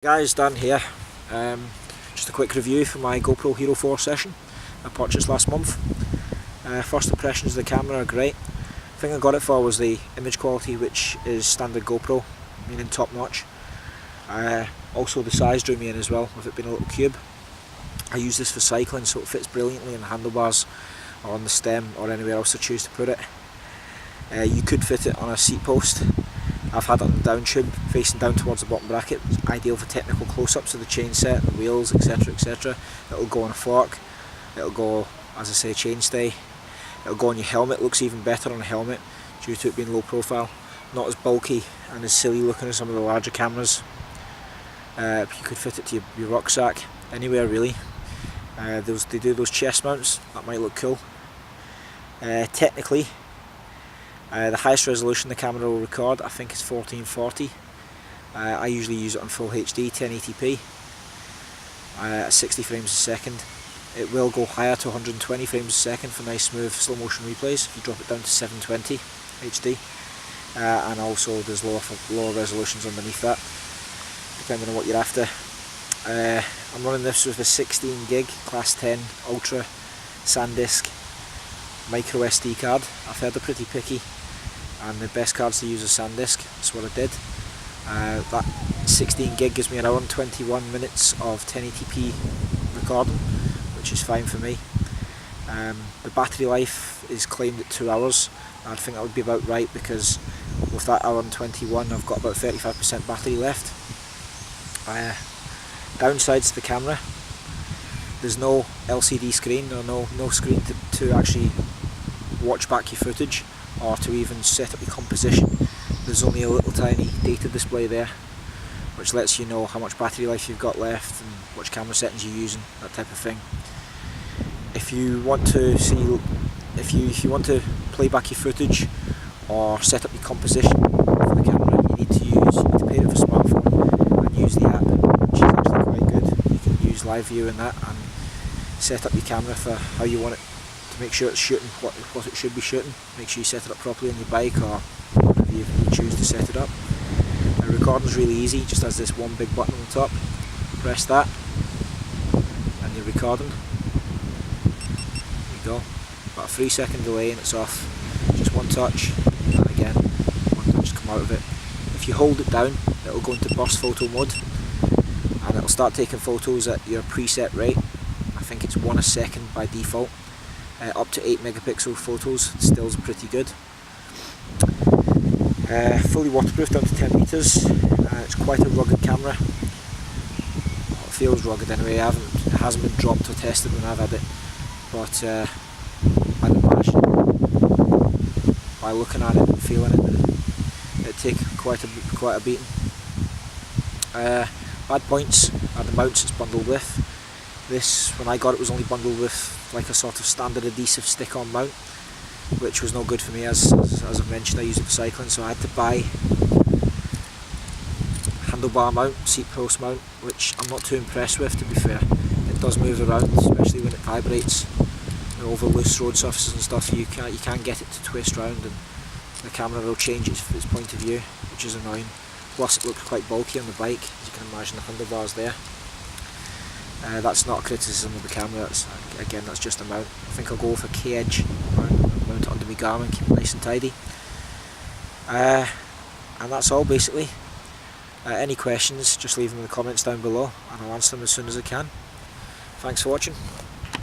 Guys, Dan here. Just a quick review for my GoPro Hero 4 session I purchased last month. First impressions of the camera are great. The thing I got it for was the image quality, which is standard GoPro, meaning top notch. Also the size drew me in as well, with it being a little cube. I use this for cycling, so it fits brilliantly in the handlebars or on the stem or anywhere else I choose to put it. You could fit it on a seat post. I've had it on the down tube, facing down towards the bottom bracket. It's ideal for technical close-ups of the chain set, the wheels, etc, etc. It'll go on a fork, it'll go, as I say, chainstay. It'll go on your helmet, looks even better on a helmet due to it being low profile. Not as bulky and as silly looking as some of the larger cameras. You could fit it to your rucksack, anywhere really. They do those chest mounts, that might look cool. Technically, the highest resolution the camera will record, I think, is 1440. I usually use it on full HD, 1080p, at 60 frames a second. It will go higher to 120 frames a second for nice smooth slow motion replays if you drop it down to 720 HD. And also there's lower resolutions underneath that, depending on what you're after. I'm running this with a 16 gig Class 10 Ultra SanDisk micro SD card. I've heard they're pretty picky, and the best cards to use is SanDisk. That's what I did. That 16 gig gives me around 21 minutes of 1080p recording, which is fine for me. The battery life is claimed at 2 hours. I think that would be about right, because with that hour and 21 I've got about 35% battery left. Downsides to the camera: there's no LCD screen, or no screen to actually watch back your footage or to even set up your composition. There's only a little tiny data display there, which lets you know how much battery life you've got left and which camera settings you're using, that type of thing. If you want to if you want to play back your footage or set up your composition for the camera, you need to pair it with a smartphone and use the app, which is actually quite good. You can use live view in that and set up your camera for how you want it, to make sure it's shooting what it should be shooting. Make sure you set it up properly on your bike or whatever you choose to set it up. The recording's really easy, just has this one big button on the top. Press that and you're recording. There you go. About a 3-second delay and it's off. Just one touch, and again, one touch to come out of it. If you hold it down, it'll go into burst photo mode and it'll start taking photos at your preset rate. I think it's 1 a second by default. Up to 8 megapixel photos, still is pretty good. Fully waterproof down to 10 meters. It's quite a rugged camera. Well, it feels rugged anyway. It hasn't been dropped or tested when I've had it, but I'd imagine by looking at it and feeling it, it'd take quite a beating. Bad points are the mounts it's bundled with. This, when I got it, was only bundled with like a sort of standard adhesive stick-on mount, which was no good for me. As I've mentioned, I use it for cycling, so I had to buy handlebar mount, seat post mount, which I'm not too impressed with, to be fair. It does move around, especially when it vibrates. Over loose road surfaces and stuff, you can get it to twist round, and the camera will change its point of view, which is annoying. Plus it looks quite bulky on the bike, as you can imagine, the handlebars there. That's not a criticism of the camera, that's just a mount. I think I'll go with a K-Edge mount, mount it under my Garmin, keep it nice and tidy. And that's all basically. Any questions, just leave them in the comments down below and I'll answer them as soon as I can. Thanks for watching.